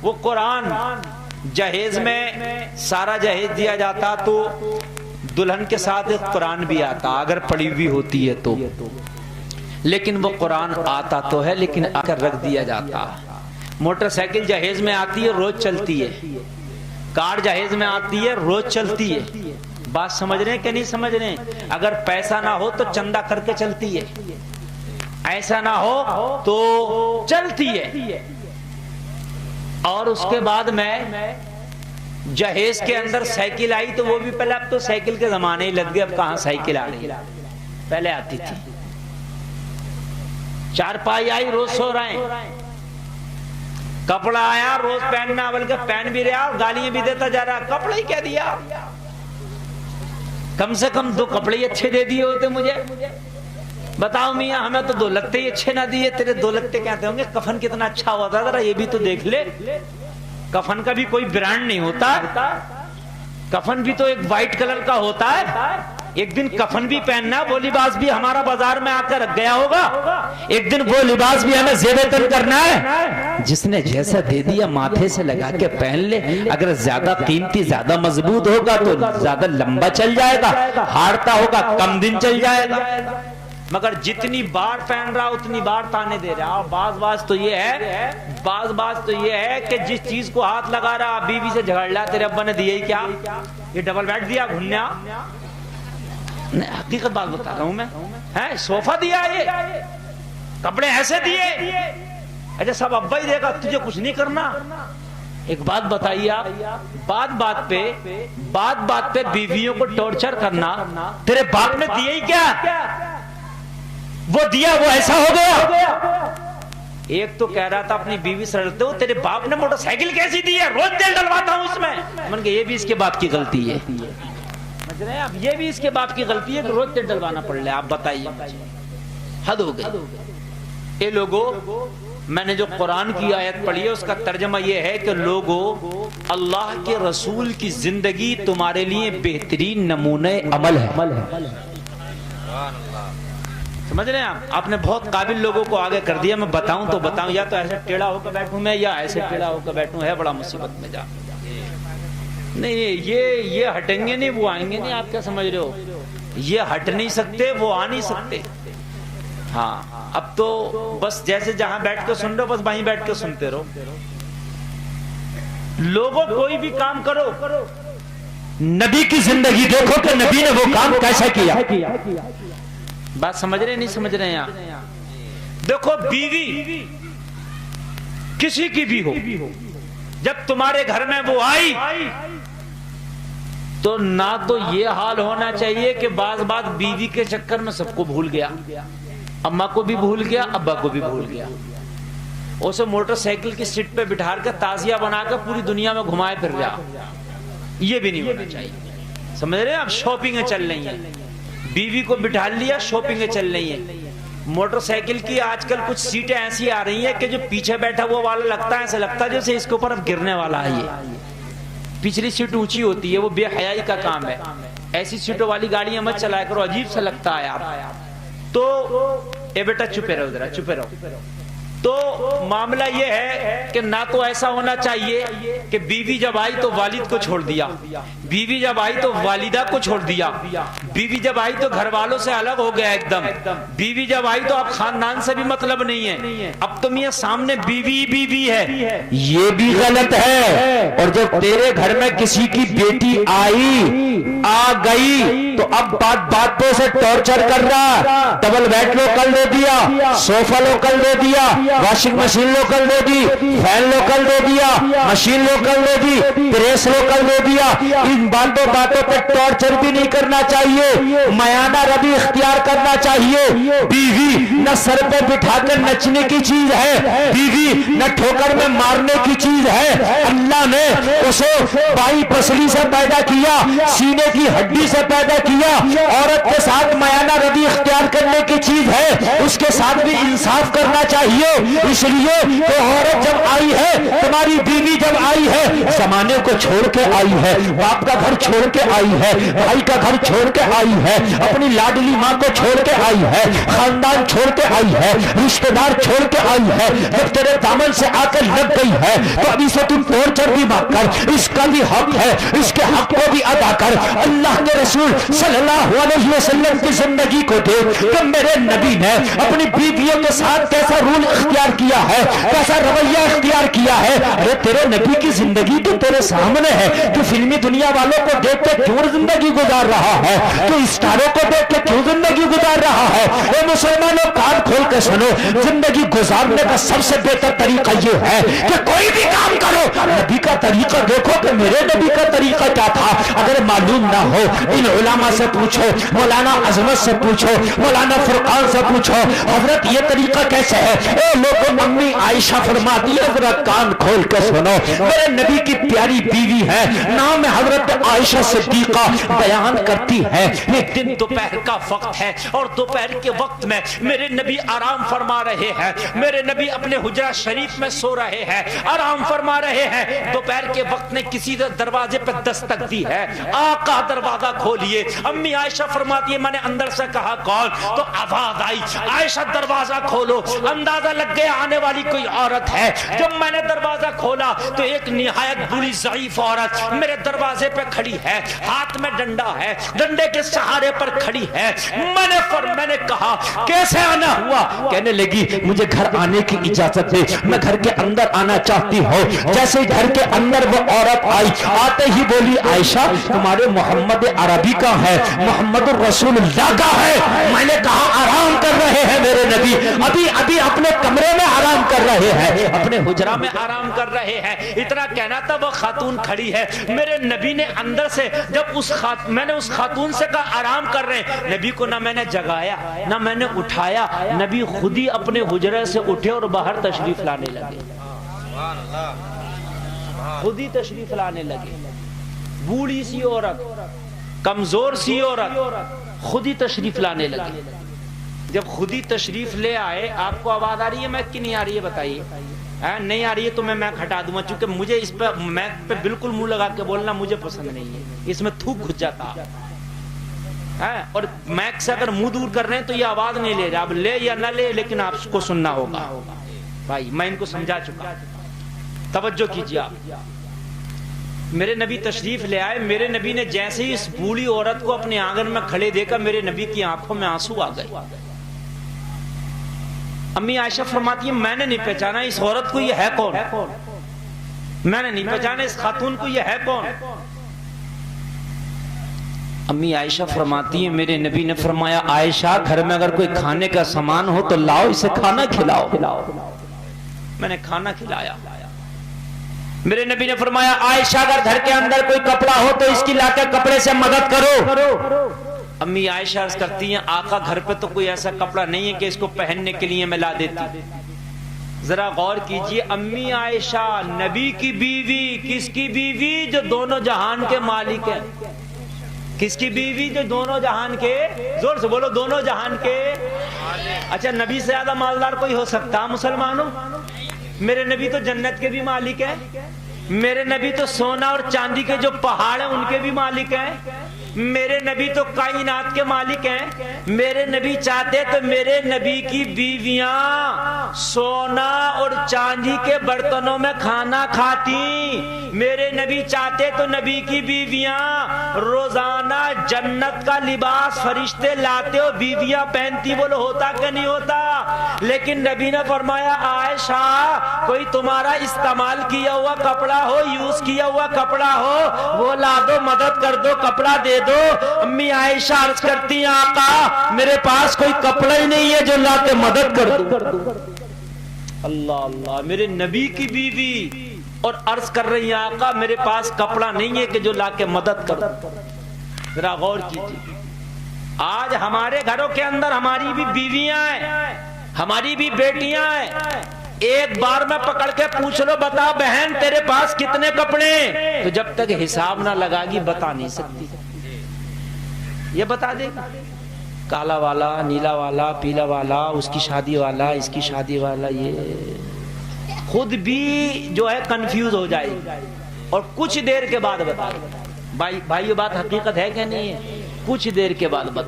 وہ قرآن جہیز میں سارا جہیز دیا جاتا تو دلہن کے ساتھ ایک قرآن بھی آتا اگر پڑھی ہوئی ہوتی ہے تو، لیکن وہ قرآن آتا تو ہے لیکن آ کر رکھ دیا جاتا۔ موٹر سائیکل جہیز میں آتی ہے، روز چلتی ہے، کار جہیز میں آتی ہے، روز چلتی ہے۔ بات سمجھ رہے ہیں کہ نہیں سمجھ رہے ہیں؟ اگر پیسہ نہ ہو تو چندہ کر کے چلتی ہے، ایسا نہ ہو تو چلتی ہے۔ اور اس کے بعد میں جہیز کے اندر سائیکل آئی تو وہ بھی پہلے، اب تو سائیکل کے زمانے ہی لگ گئے، اب کہاں سائیکل آ رہی، پہلے آتی تھی۔ چارپائی آئی، روز سو رہے ہیں۔ کپڑا آیا، روز پہننا، بلکہ پہن بھی رہا اور گالیاں بھی دیتا جا رہا، کپڑا ہی کہہ دیا، کم سے کم 2 کپڑے ہی اچھے دے دیے ہوتے مجھے۔ بتاؤ میاں ہمیں تو 2 لتے ہی اچھے نہ دیے، تیرے 2 لتے کہتے ہوں گے، کفن کتنا اچھا ہوا تھا، ذرا یہ بھی تو دیکھ لے۔ کفن کا بھی کوئی برانڈ نہیں ہوتا، کفن بھی تو ایک وائٹ کلر کا ہوتا ہے۔ ایک دن کفن بھی پہننا، وہ لباس بھی ہمارا بازار میں آ کر رکھ گیا ہوگا، ایک دن وہ لباس بھی ہمیں زیب تن کرنا ہے۔ جس نے جیسا دے دیا ماتھے سے لگا کے پہن لے، اگر زیادہ قیمتی زیادہ مضبوط ہوگا تو زیادہ لمبا چل جائے گا، ہارتا ہوگا کم دن چل جائے گا، مگر جتنی بار پہن رہا اتنی بار تانے دے رہا۔ بعض تو یہ ہے کہ جس چیز کو ہاتھ لگا رہا بیوی سے جھگڑ رہا، تیرے ابا نے دیا ہی کیا، یہ ڈبل بیڈ دیا گھنیا، حقیقت بات بتا رہا ہوں میں، صوفہ دیا، یہ کپڑے ایسے دیے، اچھا سب ابا ہی دے گا، تجھے کچھ نہیں کرنا۔ ایک بات بتائیے آپ، بات بات پہ بیویوں کو ٹارچر کرنا، تیرے باپ نے دیا ہی کیا، وہ دیا وہ ایسا ہو گیا۔ ایک تو کہہ رہا تھا اپنی بیوی سے لڑتے ہو، تیرے باپ نے موٹر سائیکل کیسی دی ہے، روز تیل ڈلواتا ہوں اس میں، من کہ یہ بھی اس کے باپ کی غلطی ہے، سمجھ رہے ہیں آپ، یہ بھی اس کے باپ کی غلطی ہے کہ روز تیل ڈلوانا پڑ رہا ہے۔ آپ بتائیے، حد ہو گئی۔ اے لوگو، میں نے جو قرآن کی آیت پڑھی ہے اس کا ترجمہ یہ ہے کہ لوگو، اللہ کے رسول کی زندگی تمہارے لیے بہترین نمونہ عمل ہے۔ سمجھ رہے ہیں آپ نے بہت قابل لوگوں کو آگے کر دیا، میں بتاؤں تو بتاؤں، یا تو ایسے ٹیڑھا ہو کر بیٹھوں میں، یا ایسے ٹیڑھا ہو کر بیٹھوں، ہے بڑا مصیبت میں جا نہیں، یہ ہٹیں گے نہیں، وہ آئیں گے نہیں، آپ کیا سمجھ رہے ہو، یہ ہٹ نہیں سکتے، وہ آ نہیں سکتے۔ ہاں اب تو بس جیسے جہاں بیٹھ کے سن رہے ہو بس وہیں بیٹھ کے سنتے رہو۔ لوگوں کوئی بھی کام کرو، نبی کی زندگی دیکھو کہ نبی نے وہ کام کیسے کیا۔ بات سمجھ رہے نہیں سمجھ رہے ہیں آپ؟ دیکھو بیوی کسی کی بھی ہو، جب تمہارے گھر میں وہ آئی تو نہ تو یہ حال ہونا چاہیے کہ بعض بیوی کے چکر میں سب کو بھول گیا، اماں کو بھی بھول گیا، ابا کو بھی بھول گیا، اسے موٹر سائیکل کی سیٹ پہ بٹھا کر تازیہ بنا کر پوری دنیا میں گھمائے پھر رہا، یہ بھی نہیں ہونا چاہیے۔ سمجھ رہے ہیں آپ؟ شاپنگیں چل رہی ہیں، بیوی کو بٹھا لیا، شاپنگیں چل رہی ہیں۔ موٹر سائیکل کی آج کل کچھ سیٹیں ایسی آ رہی ہیں کہ جو پیچھے بیٹھا وہ والا لگتا ہے، ایسا لگتا ہے جیسے اس کے اوپر اب گرنے والا ہے۔ یہ پچھلی سیٹ اونچی ہوتی ہے، وہ بے حیائی کا کام ہے، ایسی سیٹوں والی گاڑیاں مت چلایا کرو، عجیب سا لگتا ہے آپ تو۔ اے بیٹا چپے رہو، ذرا چپے رہو۔ تو معاملہ یہ ہے کہ نہ تو ایسا ہونا چاہیے کہ بیوی جب آئی تو والد کو چھوڑ دیا، بیوی جب آئی تو والدہ کو چھوڑ دیا، بیوی جب آئی تو گھر والوں سے الگ ہو گیا ایک دم، بیوی جب آئی تو اب خاندان سے بھی مطلب نہیں ہے، اب تو میاں سامنے بیوی ہے، یہ بھی غلط ہے۔ اور جب تیرے گھر میں کسی کی بیٹی آ گئی تو اب بات پہ سے ٹارچر کر رہا، ڈبل بیڈ لوکل دے دیا، سوفا لوکل دے دیا، واشنگ مشین لوکل دے دی، فین لوکل دے دیا، مشین لوکل دے دی، پریس لوکل دے دیا۔ ان باتوں پہ ٹارچر بھی نہیں کرنا چاہیے، میانہ روی اختیار کرنا چاہیے۔ بیوی نہ سر پہ بٹھا کر نچنے کی چیز ہے، بیوی نہ ٹھوکر میں مارنے کی چیز ہے۔ اللہ نے اسے بائی پسلی سے پیدا کیا, سینے کی ہڈی سے پیدا کیا. عورت کے ساتھ میانہ روی اختیار کرنے کی چیز ہے, اس کے ساتھ بھی انصاف کرنا چاہیے. اس لیے کہ عورت جب آئی ہے, تمہاری بیوی جب آئی ہے, زمانے کو چھوڑ کے آئی ہے, باپ کا گھر چھوڑ کے آئی ہے, بھائی کا گھر چھوڑ کے آئی ہے, اپنی لاڈلی ماں کو چھوڑ کے آئی ہے, خاندان چھوڑ کے آئی ہے, رشتہ دار چھوڑ کے آئی ہے. جب تیرے دامن سے آ کر لگ گئی ہے تو ابھی سے تم توڑ چڑھ بھی مت کر, اس کا بھی حق ہے, اس کے حق کو بھی ادا کر. اللہ کے رسول صلی اللہ علیہ وسلم کی زندگی کو دیکھ کہ میرے نبی نے اپنی بیویوں کے ساتھ کیسا رول اختیار کیا ہے, کیسا رویہ اختیار کیا ہے. ارے تیرے نبی کی زندگی تو تیرے سامنے ہے, تو فلمی دنیا والوں کو دیکھ کے کیوں زندگی گزار رہا ہے, تو اسٹاروں کو دیکھ کے کیوں زندگی گزار رہا ہے. اے مسلمانوں کان کھول کے سنو, زندگی گزارنے کا سب سے بہتر طریقہ یہ ہے کہ کوئی بھی کام کرو نبی کا طریقہ دیکھو کہ میرے نبی کا طریقہ کیا تھا. اگر معلوم نہ ہو ان علماء سے پوچھو, مولانا عظمت سے پوچھو, مولانا فرقان سے پوچھو, حضرت یہ طریقہ کیسے ہے. اے لوگوں, امی عائشہ فرماتی ہے, ذرا کان کھول کے سنو, میرے نبی کی پیاری بیوی ہے, نام حضرت عائشہ صدیقہ, بیان کرتی ہے ایک دن دوپہر کا وقت ہے اور دوپہر کے وقت میں میرے نبی آرام فرما رہے ہیں. میرے نبی اپنے حجرہ شریف میں سو رہے ہیں, آرام فرما رہے ہیں. دوپہر کے وقت نے کسی دروازے پہ دستک دی ہے, آقا دروازہ کھولیے. امی عائشہ فرماتی ہے میں نے اندر سے کہا کون, تو آواز آئی عائشہ دروازہ کھولو. اندازہ لگ گیا آنے والی کوئی عورت ہے. جب میں نے دروازہ کھولا تو ایک نہایت بری ضعیف عورت میرے دروازے پہ کھڑی ہے, ہاتھ میں ڈنڈا ہے, ڈنڈے کے سہارے پر کھڑی ہے. میں نے کہا کیسے آنا ہوا؟ کہنے لگی مجھے گھر آنے کی اجازت دے, میں گھر کے اندر آنا چاہتی ہوں. جیسے گھر کے اندر وہ عورت آئی, آتے ہی بولی عائشہ تمہارے محمد عربی کا ہے, محمد الرسول اللہ کا ہے. میں نے کہا آرام کر رہے ہیں میرے نبی, ابھی اپنے کمرے میں آرام کر رہے ہیں, اپنے حجرہ میں آرام کر رہے ہیں. اتنا کہنا تھا وہ خاتون کھڑی ہے. میرے نبی نے اندر سے جب میں نے اس خاتون سے کہا آرام کر رہے ہیں, نبی کو نہ میں نے جگایا نہ میں نے اٹھایا, نبی خود ہی اپنے حجرے سے اٹھے اور باہر تشریف لانے لگے. خود ہی تشریف لانے لگے. بوڑھی سی عورت, کمزور سی عورت, خود ہی تشریف لانے لگے. جب خود ہی تشریف لے آئے, آپ کو آواز آ رہی ہے میک کی نہیں آ رہی ہے بتائیے؟ نہیں آ رہی ہے تو میں ہٹا دوں گا, چونکہ مجھے اس پہ میک پہ بالکل منہ لگا کے بولنا مجھے پسند نہیں ہے, اس میں تھوک گھس جاتا ہے. اور میک سے اگر منہ دور کر رہے ہیں تو یہ آواز نہیں لے رہا, اب لے یا نہ لے لیکن آپ کو سننا ہوگا. بھائی میں ان کو سمجھا چکا, توجہ کیجیے آپ. میرے نبی تشریف لے آئے. میرے نبی نے جیسے ہی اس بوڑھی عورت کو اپنے آنگن میں کھڑے دیکھا, میرے نبی کی آنکھوں میں آنسو آ گئے. امی عائشہ فرماتی ہے میں نے نہیں پہچانا اس عورت کو, یہ ہے کون؟ میں نے نہیں پہچانا اس خاتون کو, یہ ہے کون؟ امی عائشہ فرماتی ہے میرے نبی نے فرمایا عائشہ گھر میں اگر کوئی کھانے کا سامان ہو تو لاؤ, اسے کھانا کھلاؤ. میں نے کھانا کھلایا. میرے نبی نے فرمایا عائشہ اگر گھر کے اندر کوئی کپڑا ہو تو اس کی لا کے کپڑے سے مدد کرو. امی عائشہ عرض کرتی ہیں آقا گھر پہ تو کوئی ایسا کپڑا نہیں ہے کہ اس کو پہننے کے لیے میں لا دیتی. ذرا غور کیجئے, امی عائشہ نبی کی بیوی, کس کی بیوی؟ جو دونوں جہان کے مالک ہیں. کس کی بیوی؟ جو دونوں جہان کے, زور سے بولو, دونوں جہان کے. اچھا نبی سے زیادہ مالدار کوئی ہو سکتا مسلمانوں؟ میرے نبی تو جنت کے بھی مالک ہیں. میرے نبی تو سونا اور چاندی کے جو پہاڑ ہیں ان کے بھی مالک ہیں. میرے نبی تو کائنات کے مالک ہیں. میرے نبی چاہتے تو میرے نبی کی بیویاں سونا اور چاندی کے برتنوں میں کھانا کھاتی. میرے نبی چاہتے تو نبی کی بیویاں روزانہ جنت کا لباس فرشتے لاتے ہو بیویاں پہنتی. بولو ہوتا کہ نہیں ہوتا؟ لیکن نبی نے فرمایا عائشہ کوئی تمہارا استعمال کیا ہوا کپڑا ہو, یوز کیا ہوا کپڑا ہو, وہ لا دو, مدد کر دو, کپڑا دے دو. امی عائشہ عرض کرتی ہیں آقا میرے پاس کوئی کپڑا ہی نہیں ہے جو لا کے مدد کر دوں. اللہ اللہ, میرے نبی کی بیوی اور عرض کر رہی ہیں آقا میرے پاس کپڑا نہیں ہے کہ جو لا کے مدد کر دوں. ذرا غور کیجیے, آج ہمارے گھروں کے اندر ہماری بھی بیویاں ہیں, ہماری بھی بیٹیاں ہیں, ایک بار میں پکڑ کے پوچھ لو بتا بہن تیرے پاس کتنے کپڑے، تو جب تک حساب نہ لگا گی بتا نہیں سکتی. یہ بتا دے گا کالا والا، نیلا والا، پیلا والا، اس کی شادی والا، اس کی شادی والا. یہ خود بھی جو ہے کنفیوز ہو جائے گی اور کچھ دیر کے بعد بتا. بھائیو بات حقیقت ہے کہ نہیں ہے؟ کچھ دیر کے بعد بتا.